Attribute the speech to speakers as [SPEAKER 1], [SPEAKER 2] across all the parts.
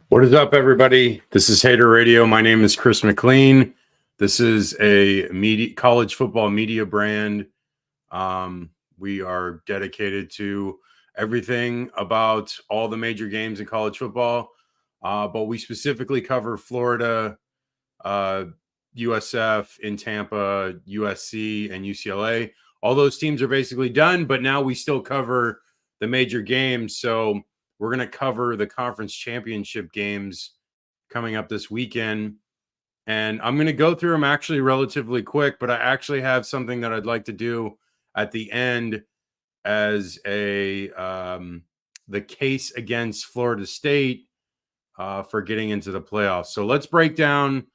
[SPEAKER 1] What is up, everybody? This is Hater Radio. My name is Chris McLean. This is a college football media brand. We are dedicated to everything about all the major games in college football, but we specifically cover Florida, USF in Tampa, USC, and UCLA. All those teams are basically done, but now we still cover the major games. So we're going to cover the conference championship games coming up this weekend. And I'm going to go through them actually relatively quick, but I actually have something that I'd like to do at the end as the case against Florida State for getting into the playoffs. So let's break down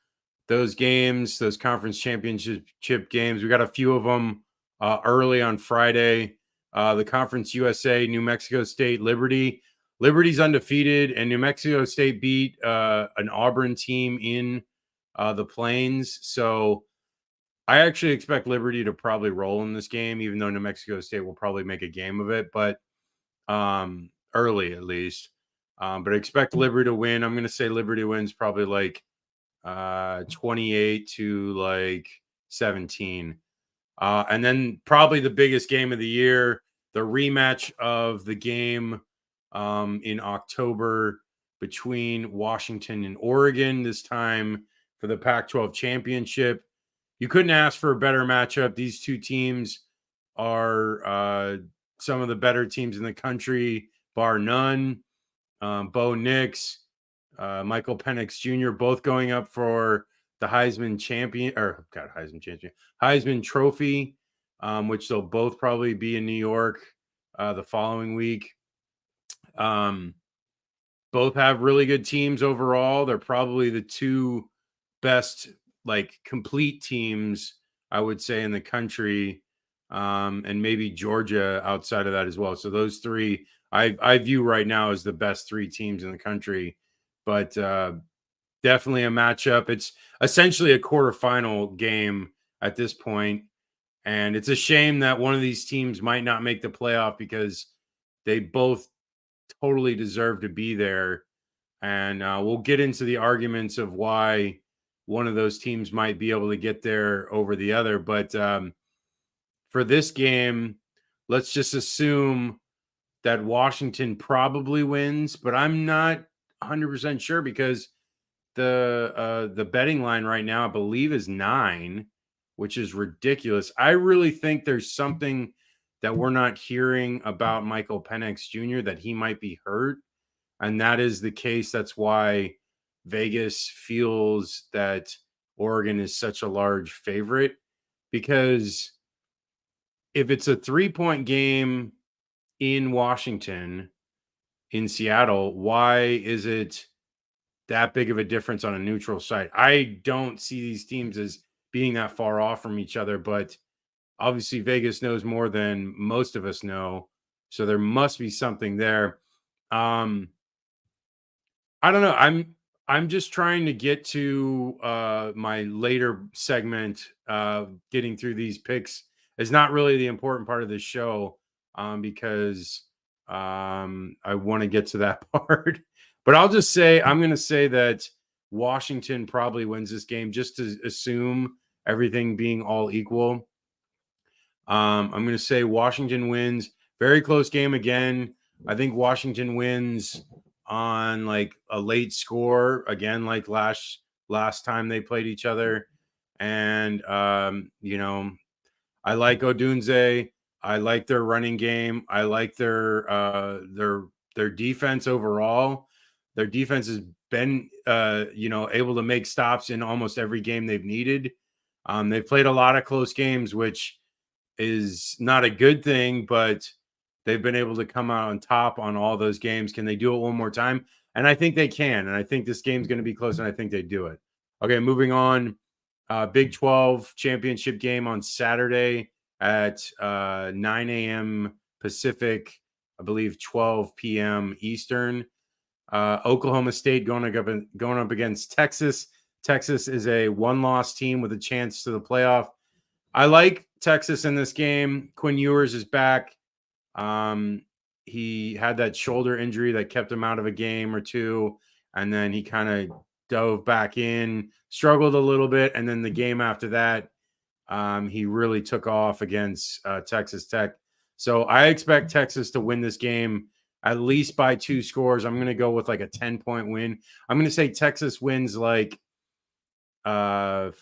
[SPEAKER 1] those games, those conference championship games. We got a few of them early on Friday. The Conference USA, New Mexico State, Liberty. Liberty's undefeated, and New Mexico State beat an Auburn team in the Plains. So I actually expect Liberty to probably roll in this game, even though New Mexico State will probably make a game of it, but early at least. But I expect Liberty to win. I'm going to say Liberty wins probably like 28 to like 17. And then probably the biggest game of the year, the rematch of the game in October between Washington and Oregon, this time for the Pac-12 championship. You couldn't ask for a better matchup. These two teams are some of the better teams in the country, bar none. Bo Nix, Michael Penix Jr., both going up for the Heisman Trophy, which they'll both probably be in New York the following week. Both have really good teams overall. They're probably the two best, like, complete teams, I would say, in the country, and maybe Georgia outside of that as well. So those three I view right now as the best three teams in the country. But definitely a matchup. It's essentially a quarterfinal game at this point, and it's a shame that one of these teams might not make the playoff because they both totally deserve to be there. And we'll get into the arguments of why one of those teams might be able to get there over the other. But for this game, let's just assume that Washington probably wins, but I'm not 100% sure because the betting line right now, I believe, is 9, which is ridiculous. I really think there's something that we're not hearing about Michael Penix Jr., that he might be hurt. And that is the case. That's why Vegas feels that Oregon is such a large favorite, because if it's a 3-point game in Washington, in Seattle, why is it that big of a difference on a neutral site? I don't see these teams as being that far off from each other, but obviously Vegas knows more than most of us know, so there must be something there. I don't know. I'm just trying to get to my later segment. Getting through these picks is not really the important part of this show, because I want to get to that part. But I'll just say, I'm going to say that Washington probably wins this game, just to assume everything being all equal. I'm going to say Washington wins. Very close game again. I think Washington wins on like a late score again, like last time they played each other. And I like Odunze. I like their running game. I like their defense overall. Their defense has been able to make stops in almost every game they've needed. They've played a lot of close games, which is not a good thing, but they've been able to come out on top on all those games. Can they do it one more time? And I think they can. And I think this game's going to be close, and I think they do it. Okay, moving on. Big 12 championship game on Saturday at 9 a.m. Pacific, I believe 12 p.m. Eastern. Oklahoma State going up against Texas. Texas is a one-loss team with a chance to the playoff. I like Texas in this game. Quinn Ewers is back. He had that shoulder injury that kept him out of a game or two. and then he kind of dove back in, struggled a little bit, and then the game after that, he really took off against Texas Tech. So I expect Texas to win this game at least by 2 scores. I'm going to go with like a 10-point win. I'm going to say Texas wins like 40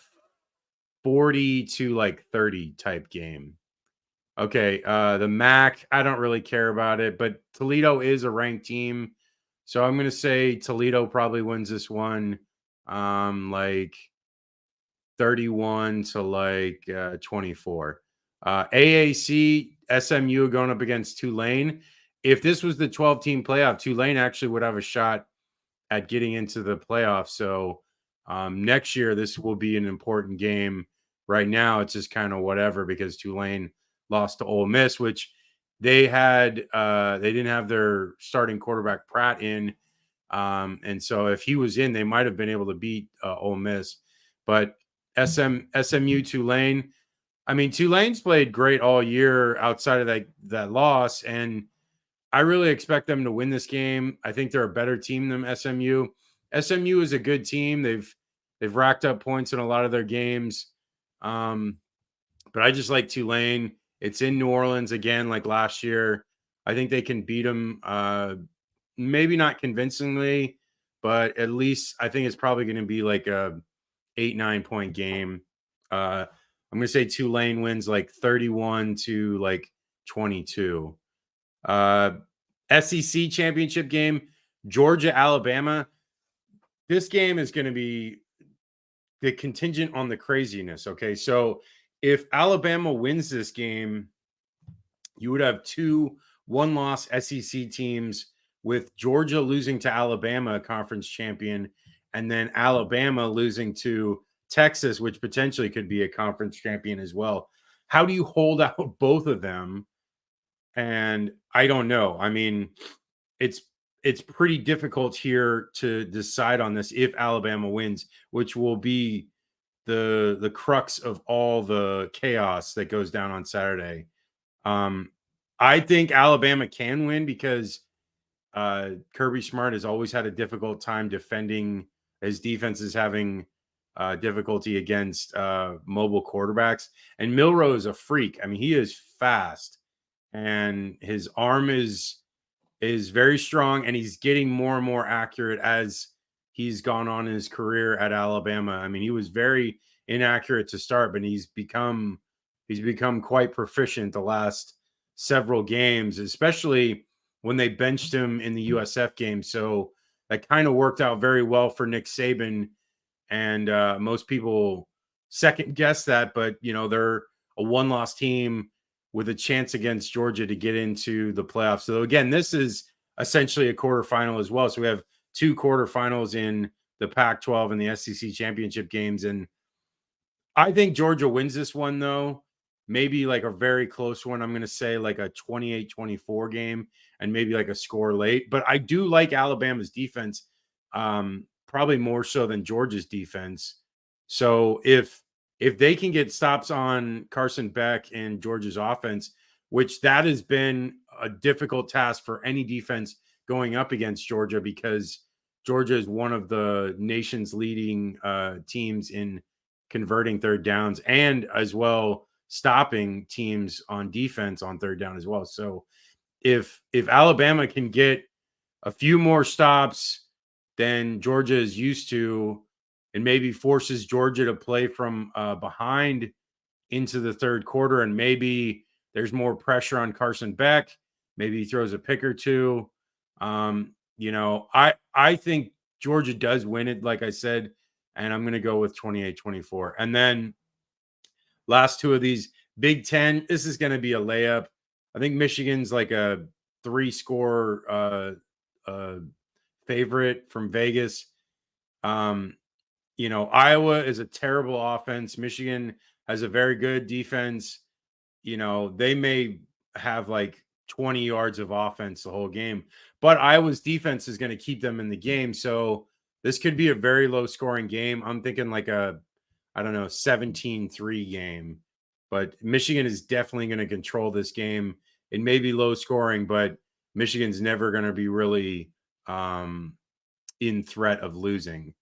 [SPEAKER 1] to like 30 type game. Okay, the MAC, I don't really care about it, but Toledo is a ranked team. So I'm going to say Toledo probably wins this one like 31 to like 24. AAC, SMU going up against Tulane. If this was the 12-team playoff, Tulane actually would have a shot at getting into the playoffs. So next year, this will be an important game. Right now, it's just kind of whatever because Tulane lost to Ole Miss, which they didn't have their starting quarterback Pratt in. And so if he was in, they might have been able to beat Ole Miss. But SMU Tulane, I mean, Tulane's played great all year outside of that loss, and I really expect them to win this game. I think they're a better team than SMU. SMU is a good team. They've racked up points in a lot of their games. But I just like Tulane. It's in New Orleans again, like last year. I think they can beat them. Maybe not convincingly, but at least I think it's probably going to be like a 8-9 point game. I'm going to say Tulane wins like 31 to like 22. SEC championship game, Georgia, Alabama. This game is going to be the contingent on the craziness. Okay. So if Alabama wins this game, you would have 2 one-loss SEC teams with Georgia losing to Alabama, a conference champion, and then Alabama losing to Texas, which potentially could be a conference champion as well. How do you hold out both of them? And I don't know. I mean, it's pretty difficult here to decide on this if Alabama wins, which will be the crux of all the chaos that goes down on Saturday. I think Alabama can win because Kirby Smart has always had a difficult time defending. His defense is having difficulty against mobile quarterbacks. And Milroe is a freak. I mean, he is fast, and his arm is very strong, and he's getting more and more accurate as he's gone on in his career at Alabama. I mean, he was very inaccurate to start, but he's become quite proficient the last several games, especially when they benched him in the USF game. So that kind of worked out very well for Nick Saban. And most people second guess that, but they're a one-loss team with a chance against Georgia to get into the playoffs. So again, this is essentially a quarterfinal as well. So we have 2 quarterfinals in the Pac-12 and the SEC championship games. And I think Georgia wins this one, though. Maybe like a very close one. I'm going to say like a 28-24 game and maybe like a score late. But I do like Alabama's defense, probably more so than Georgia's defense. So if they can get stops on Carson Beck and Georgia's offense, which that has been a difficult task for any defense going up against Georgia, because Georgia is one of the nation's leading teams in converting third downs and as well stopping teams on defense on third down as well. So if Alabama can get a few more stops than Georgia is used to, and maybe forces Georgia to play from behind into the third quarter, and maybe there's more pressure on Carson Beck, maybe he throws a pick or two. I think Georgia does win it, like I said, and I'm going to go with 28-24. And then last 2 of these, Big Ten, this is going to be a layup. I think Michigan's like a 3-score favorite from Vegas. Iowa is a terrible offense. Michigan has a very good defense. They may have like 20 yards of offense the whole game, but Iowa's defense is going to keep them in the game. So this could be a very low scoring game. I'm thinking like a, I don't know, 17-3 game, but Michigan is definitely going to control this game. It may be low scoring, but Michigan's never going to be really in threat of losing.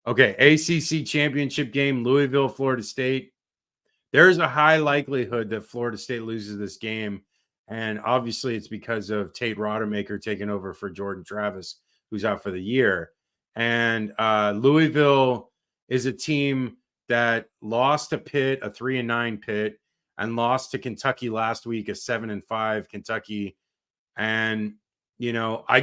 [SPEAKER 1] Okay, ACC championship game, Louisville, Florida State. There's a high likelihood that Florida State loses this game. And obviously, it's because of Tate Rodemaker taking over for Jordan Travis, who's out for the year. And Louisville is a team that lost to Pitt, a 3-9 Pitt, and lost to Kentucky last week, a 7-5 Kentucky. And I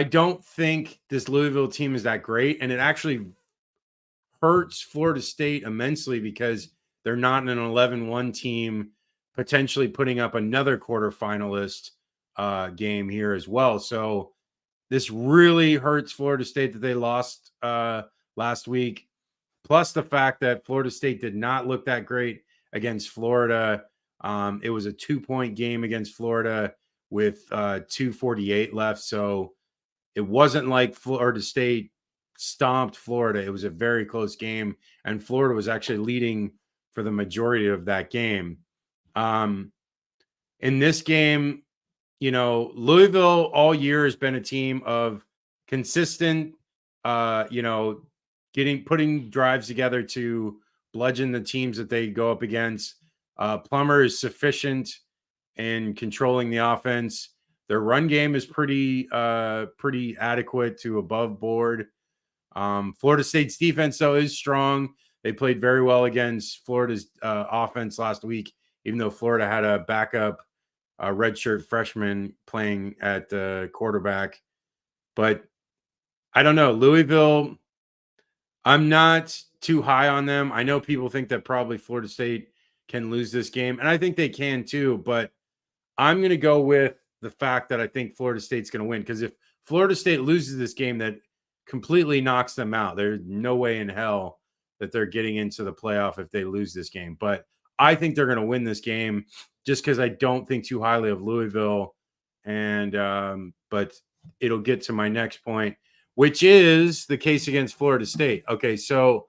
[SPEAKER 1] don't think this Louisville team is that great, and it actually hurts Florida State immensely because they're not an 11-1 team, potentially putting up another quarterfinalist game here as well. So this really hurts Florida State that they lost last week. Plus the fact that Florida State did not look that great against Florida. It was a 2-point game against Florida with 2:48 left. So it wasn't like Florida State stomped Florida. It was a very close game, and Florida was actually leading for the majority of that game. In this game, Louisville all year has been a team of consistent, putting drives together to bludgeon the teams that they go up against. Plummer is sufficient in controlling the offense. Their run game is pretty adequate to above board. Florida State's defense, though, is strong. They played very well against Florida's offense last week, even though Florida had a backup redshirt freshman playing at quarterback. But I don't know. Louisville, I'm not too high on them. I know people think that probably Florida State can lose this game, and I think they can too, but I'm going to go with the fact that I think Florida State's going to win, because if Florida State loses this game, that completely knocks them out. There's no way in hell that they're getting into the playoff if they lose this game. But I think they're going to win this game just because I don't think too highly of Louisville. And but it'll get to my next point, which is the case against Florida State. Okay, so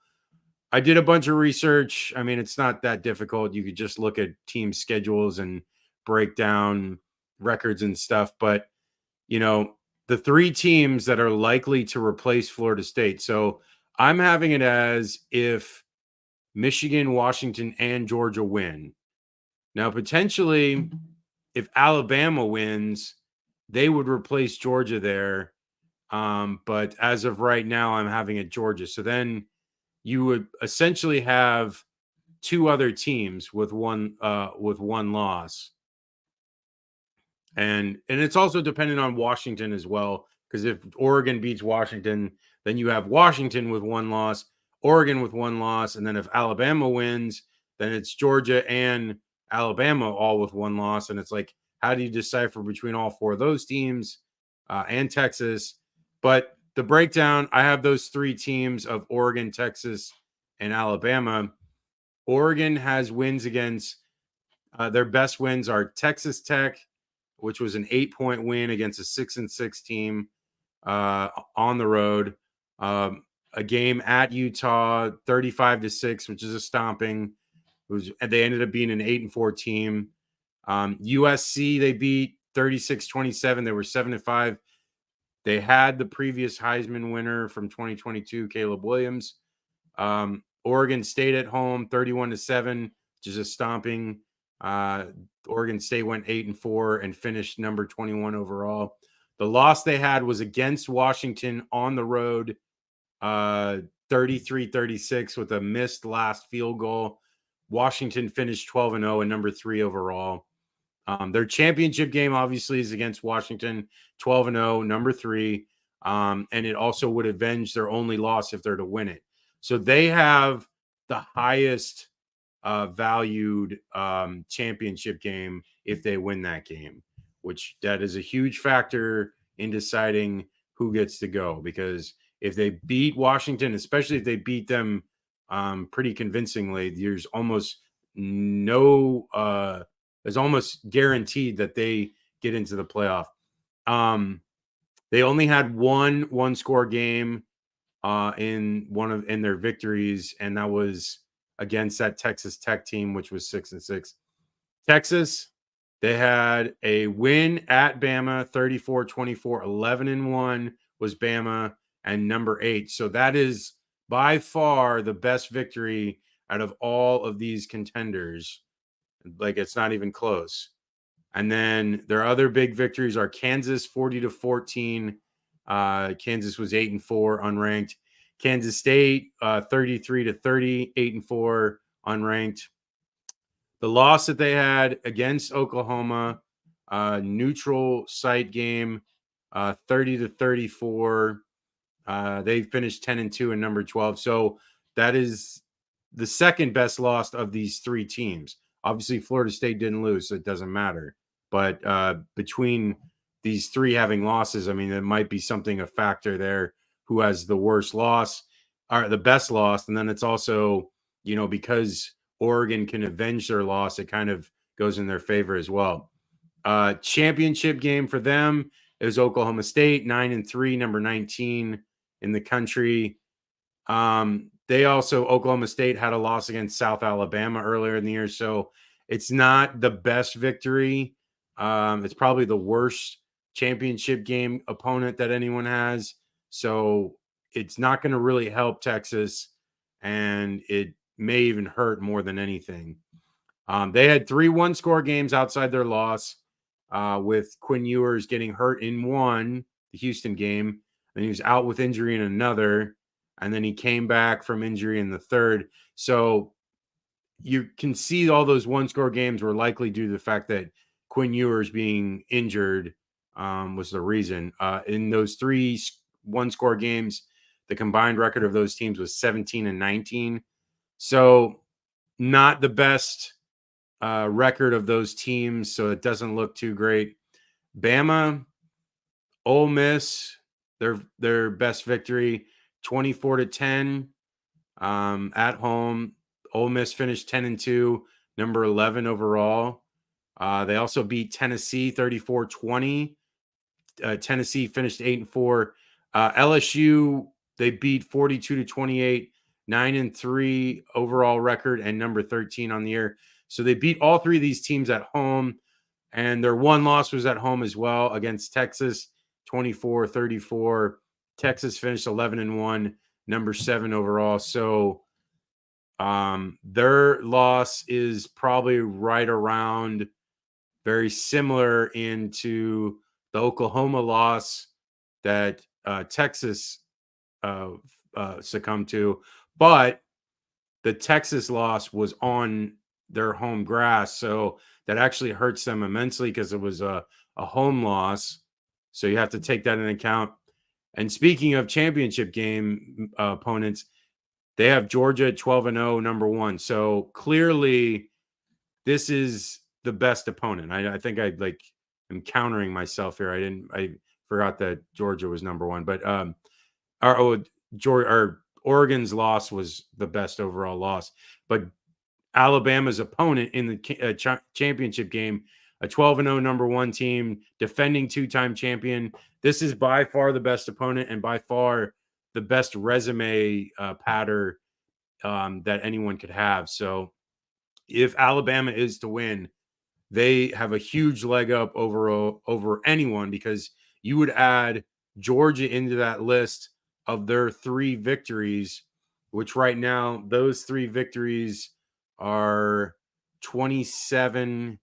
[SPEAKER 1] I did a bunch of research. I mean, it's not that difficult. You could just look at team schedules and break down records and stuff. But, the three teams that are likely to replace Florida State. So I'm having it as if Michigan, Washington, and Georgia win. Now, potentially, if Alabama wins, they would replace Georgia there. But as of right now, I'm having it Georgia. So then you would essentially have two other teams with one loss. And it's also dependent on Washington as well, because if Oregon beats Washington, then you have Washington with one loss, Oregon with one loss, and then if Alabama wins, then it's Georgia and Alabama all with one loss. And it's like, how do you decipher between all four of those teams and Texas? But the breakdown, I have those three teams of Oregon, Texas, and Alabama. Oregon has wins against their best wins are Texas Tech, which was an 8-point win against a 6-6 team on the road. A game at Utah, 35-6, which is a stomping. They ended up being an 8-4 team. USC, they beat 36-27. They were 7-5. They had the previous Heisman winner from 2022, Caleb Williams. Oregon State at home, 31-7, which is a stomping. Oregon State went 8-4 and finished number 21 overall. The loss they had was against Washington on the road, 33-36 with a missed last field goal. Washington finished 12-0 and number 3 overall. Their championship game obviously is against Washington, 12-0, number 3. And it also would avenge their only loss if they're to win it. So they have the highest valued championship game if they win that game, which that is a huge factor in deciding who gets to go. Because if they beat Washington, especially if they beat them pretty convincingly, there's almost guaranteed that they get into the playoff. They only had one score game in their victories, and that was against that Texas Tech team, which was 6-6. Texas, They had a win at Bama, 34-24, 11-1 was Bama, and number 8. So that is by far the best victory out of all of these contenders. Like, it's not even close. And then their other big victories are Kansas 40-14. Kansas was 8-4, unranked. Kansas State 33-30, 8-4, unranked. The loss that they had against Oklahoma, neutral site game, 30-34. They finished 10-2 and number 12. So that is the second best loss of these three teams. Obviously, Florida State didn't lose, so it doesn't matter. But between these three having losses, I mean, there might be something, a factor there, who has the worst loss or the best loss. And then it's also, because Oregon can avenge their loss, it kind of goes in their favor as well. Championship game for them is Oklahoma State, 9-3, number 19 in the country. Oklahoma State had a loss against South Alabama earlier in the year, so it's not the best victory. It's probably the worst championship game opponent that anyone has. So it's not going to really help Texas, and it may even hurt more than anything. They had 3 one-score games outside their loss, with Quinn Ewers getting hurt in one, the Houston game, and he was out with injury in another, and then he came back from injury in the third. So you can see all those one-score games were likely due to the fact that Quinn Ewers being injured was the reason. In those 3 one-score games, the combined record of those teams was 17-19. So not the best record of those teams, so it doesn't look too great. Bama, Ole Miss, their best victory, 24-10 at home. Ole Miss finished 10-2, number 11 overall. They also beat Tennessee 34-20. Tennessee finished 8-4. LSU, they beat 42-28, 9-3 overall record, and number 13 on the year. So they beat all 3 of these teams at home, and their one loss was at home as well against Texas, 24-34. Texas finished 11-1, number 7 overall. So their loss is probably right around very similar into the Oklahoma loss that Texas succumbed to, but the Texas loss was on their home grass, so that actually hurts them immensely because it was a home loss. So you have to take that into account. And speaking of championship game opponents, they have Georgia 12-0, number 1. So clearly, this is the best opponent. I think I'm countering myself here. I forgot that Georgia was number 1, but Oregon's loss was the best overall loss. But Alabama's opponent in the championship game, a 12-0 number 1 team, defending 2-time champion. This is by far the best opponent and by far the best resume patter that anyone could have. So if Alabama is to win, they have a huge leg up over anyone, because you would add Georgia into that list of their 3 victories, which right now those 3 victories are 27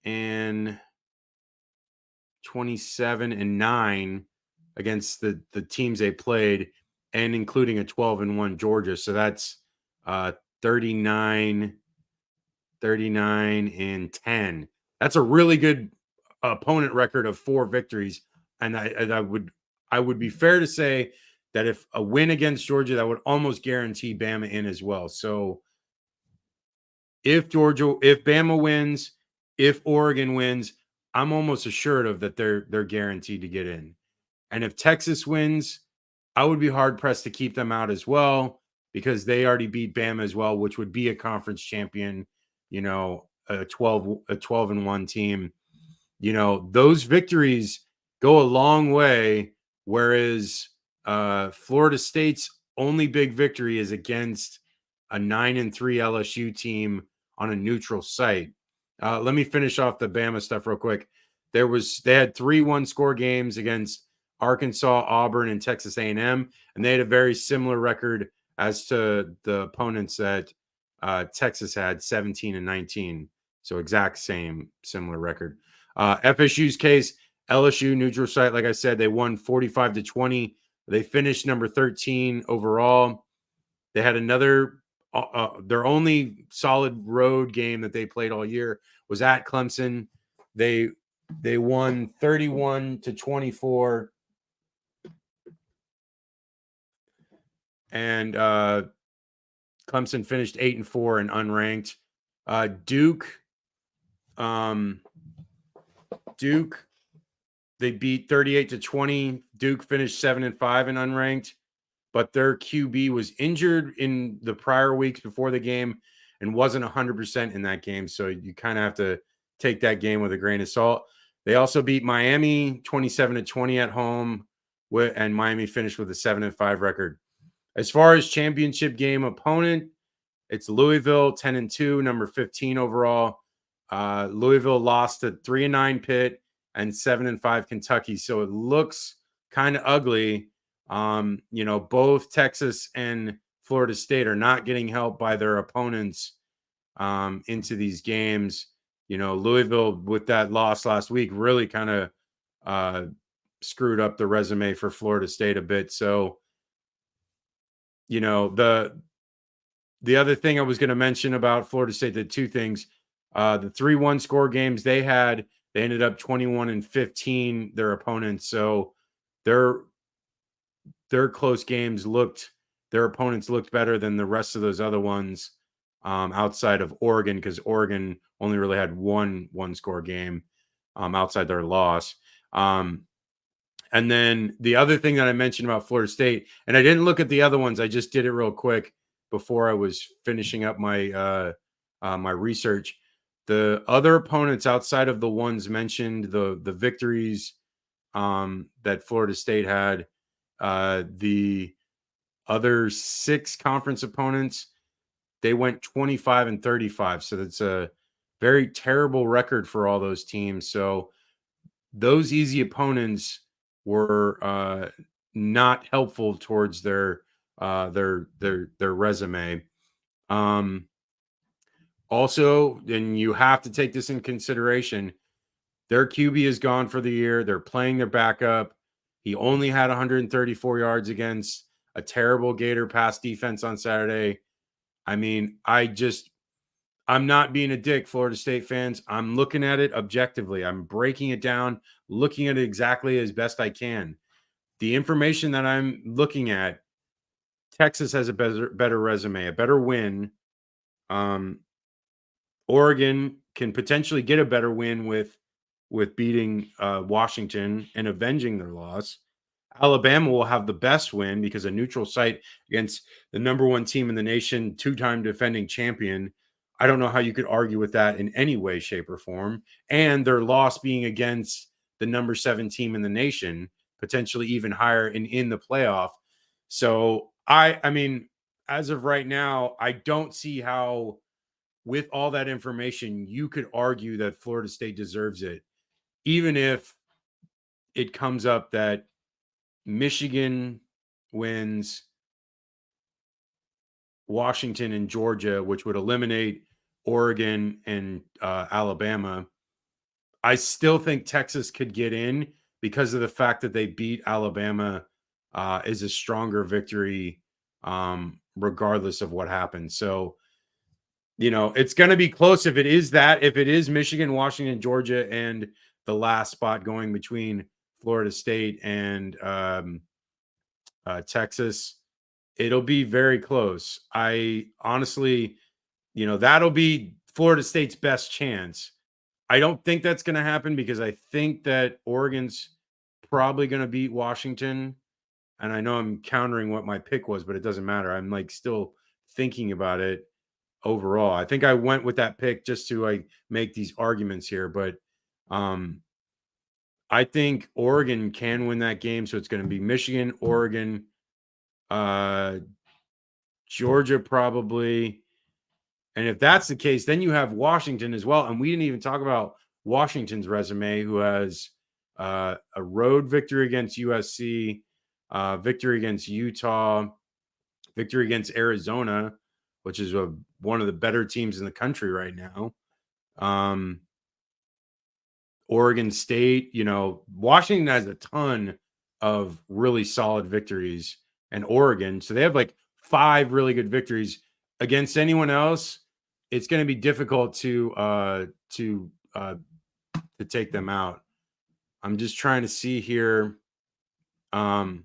[SPEAKER 1] and 9 against the teams they played, and including a 12-1 Georgia. So that's 39 and 10. That's a really good opponent record of 4 victories. And I would be fair to say that if a win against Georgia, that would almost guarantee Bama in as well. So if Bama wins, if Oregon wins, I'm almost assured of that they're guaranteed to get in. And if Texas wins, I would be hard pressed to keep them out as well, because they already beat Bama as well, which would be a conference champion, a 12-1 team. Those victories go a long way, whereas Florida State's only big victory is against a 9-3 LSU team on a neutral site. Let me finish off the Bama stuff real quick. They had 3 one-score games against Arkansas, Auburn, and Texas A&M, and they had a very similar record as to the opponents that Texas had, 17 and 19. So exact same similar record. FSU's case, LSU neutral site, like I said, they won 45-20. They finished number 13 overall. They had another their only solid road game that they played all year was at Clemson. They won 31-24, and Clemson finished 8-4 and unranked. Duke, they beat 38-20. Duke finished 7-5 and unranked, but their QB was injured in the prior weeks before the game and wasn't 100% in that game. So you kind of have to take that game with a grain of salt. They also beat Miami 27-20 at home, and Miami finished with a 7-5 record. As far as championship game opponent, it's Louisville 10-2, number 15 overall. Louisville lost to 3-9 Pitt and 7-5 Kentucky. So it looks kind of ugly. Both Texas and Florida State are not getting help by their opponents into these games. Louisville, with that loss last week, really kind of screwed up the resume for Florida State a bit. So, the other thing I was going to mention about Florida State, the two things, the 3-1 score games they ended up 21-15, their opponents. So their close games their opponents looked better than the rest of those other ones outside of Oregon, because Oregon only really had one score game outside their loss. And then the other thing that I mentioned about Florida State, and I didn't look at the other ones, I just did it real quick before I was finishing up my my research. The other opponents outside of the ones mentioned, the victories that Florida State had, the other 6 conference opponents, they went 25-35. So that's a very terrible record for all those teams. So those easy opponents were not helpful towards their resume. Also, and you have to take this in consideration, their QB is gone for the year. They're playing their backup. He only had 134 yards against a terrible Gator pass defense on Saturday. I mean, I'm not being a dick, Florida State fans. I'm looking at it objectively. I'm breaking it down, looking at it exactly as best I can. The information that I'm looking at, Texas has a better resume, a better win. Oregon can potentially get a better win with beating Washington and avenging their loss. Alabama will have the best win because a neutral site against the number 1 team in the nation, 2-time defending champion. I don't know how you could argue with that in any way, shape, or form. And their loss being against the number 7 team in the nation, potentially even higher in the playoff. So I mean, as of right now, I don't see how, with all that information, you could argue that Florida State deserves it, even if it comes up that Michigan wins, Washington and Georgia, which would eliminate Oregon and Alabama. I still think Texas could get in because of the fact that they beat Alabama is a stronger victory regardless of what happens. So, it's going to be close if it is Michigan, Washington, Georgia, and the last spot going between Florida State and Texas. It'll be very close. I honestly, that'll be Florida State's best chance. I don't think that's going to happen because I think that Oregon's probably going to beat Washington. And I know I'm countering what my pick was, but it doesn't matter. I'm still thinking about it overall. I think I went with that pick just to make these arguments here, but I think Oregon can win that game. So it's going to be Michigan, Oregon, Georgia probably, And if that's the case, then you have Washington as well. And we didn't even talk about Washington's resume, who has a road victory against USC, victory against Utah, victory against Arizona, which is one of the better teams in the country right now. Oregon State, Washington has a ton of really solid victories, and Oregon. So they have like 5 really good victories against anyone else. It's going to be difficult to take them out. I'm just trying to see here. Um,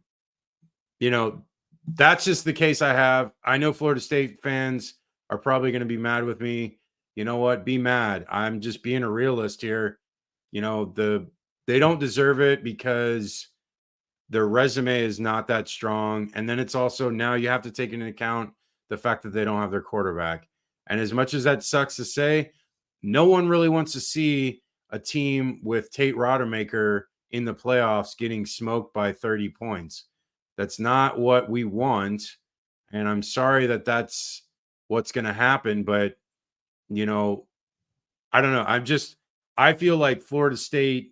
[SPEAKER 1] that's just the case I have. I know Florida State fans are probably going to be mad with me. You know what? Be mad. I'm just being a realist here. They don't deserve it because their resume is not that strong. And then it's also now you have to take into account the fact that they don't have their quarterback. And as much as that sucks to say, no one really wants to see a team with Tate Rodemaker in the playoffs getting smoked by 30 points. That's not what we want. And I'm sorry that that's what's going to happen. But, I don't know. I feel like Florida State,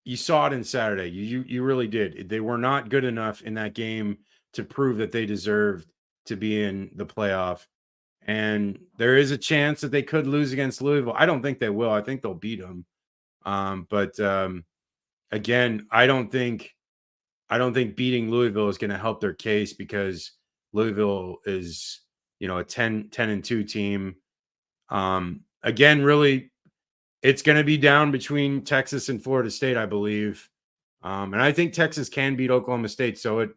[SPEAKER 1] you saw it in Saturday. You really did. They were not good enough in that game to prove that they deserved to be in the playoff. And there is a chance that they could lose against Louisville. I don't think they will. I think they'll beat them. But again, I don't think beating Louisville is going to help their case because Louisville is, a 10-2 team. Again, really, it's going to be down between Texas and Florida State, I believe. And I think Texas can beat Oklahoma State. So it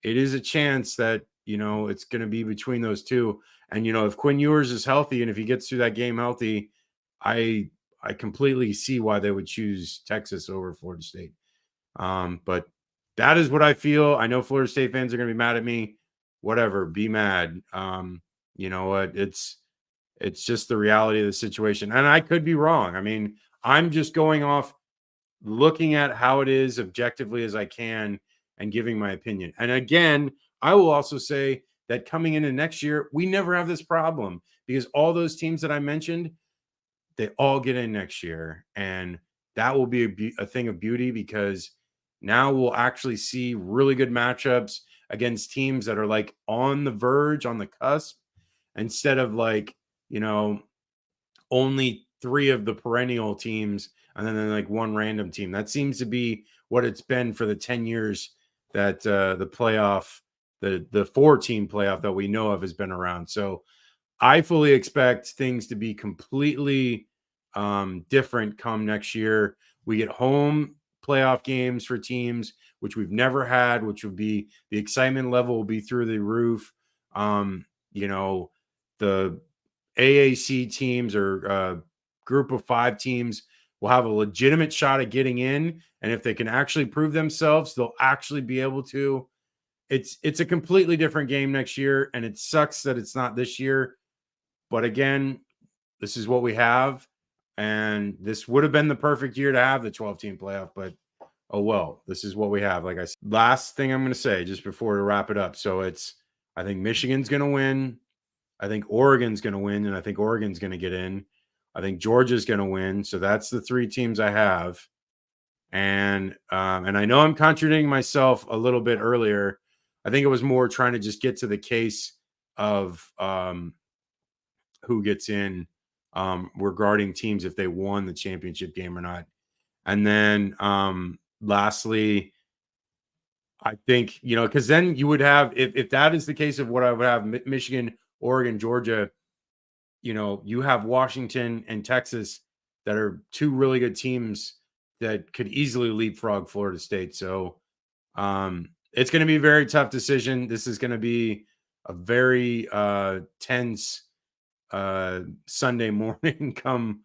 [SPEAKER 1] is a chance that, it's going to be between those two. And, if Quinn Ewers is healthy and if he gets through that game healthy, I completely see why they would choose Texas over Florida State. But that is what I feel. I know Florida State fans are going to be mad at me. Whatever, be mad. You know what? It's just the reality of the situation. And I could be wrong. I mean, I'm just going off looking at how it is objectively as I can and giving my opinion. And again, I will also say that coming into next year, we never have this problem because all those teams that I mentioned, they all get in next year. And that will be a thing of beauty because now we'll actually see really good matchups against teams that are like on the verge, on the cusp, instead of like, only 3 of the perennial teams and then like one random team. That seems to be what it's been for the 10 years that the playoff, the 4-team playoff that we know of has been around. So I fully expect things to be completely different come next year. We get home playoff games for teams, which we've never had, which would be the excitement level will be through the roof. The AAC teams or group of 5 teams will have a legitimate shot at getting in. And if they can actually prove themselves, they'll actually be able to. It's a completely different game next year. And it sucks that it's not this year. But again, this is what we have. And this would have been the perfect year to have the 12-team playoff. But oh well, this is what we have. Like I said, last thing I'm going to say just before to wrap it up. So I think Michigan's going to win. I think Oregon's going to win, and I think Oregon's going to get in. I think Georgia's going to win. So that's the 3 teams I have. And I know I'm contradicting myself a little bit earlier. I think it was more trying to just get to the case of who gets in regarding teams if they won the championship game or not. And then lastly, I think, because then you would have, if that is the case of what I would have, Michigan, Oregon, Georgia, you have Washington and Texas that are 2 really good teams that could easily leapfrog Florida State. So it's going to be a very tough decision. This is going to be a very tense Sunday morning come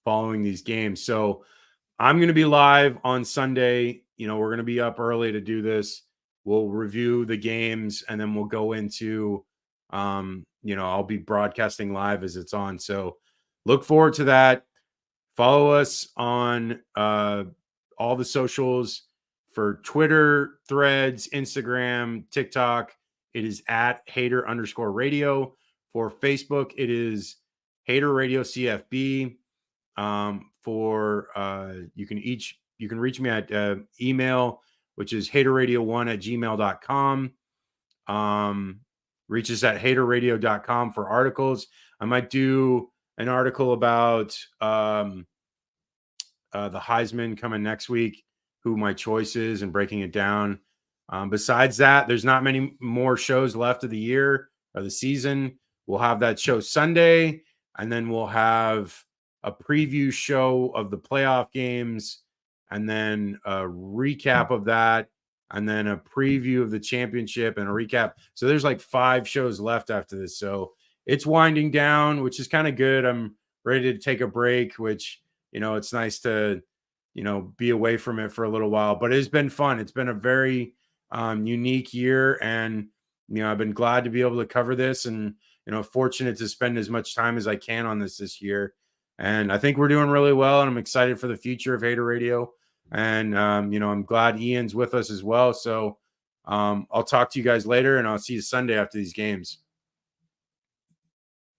[SPEAKER 1] following these games. So I'm going to be live on Sunday. We're going to be up early to do this. We'll review the games and then we'll go into, I'll be broadcasting live as it's on. So look forward to that. Follow us on all the socials for Twitter, Threads, Instagram, TikTok. it is at Hater_radio. For Facebook, it is Hater Radio CFB. You can reach me at email, which is haterradio1@gmail.com. Reach us at haterradio.com for articles. I might do an article about the Heisman coming next week, who my choice is, and breaking it down. Besides that, there's not many more shows left of the year or the season. We'll have that show Sunday, and then we'll have a preview show of the playoff games, and then a recap of that, and then a preview of the championship and a recap. So there's like 5 shows left after this. So it's winding down, which is kind of good. I'm ready to take a break, which, it's nice to, be away from it for a little while, but it's been fun. It's been a very unique year, and, I've been glad to be able to cover this, and, fortunate to spend as much time as I can on this year. And I think we're doing really well, and I'm excited for the future of Hater Radio. And, I'm glad Ian's with us as well. So I'll talk to you guys later, and I'll see you Sunday after these games.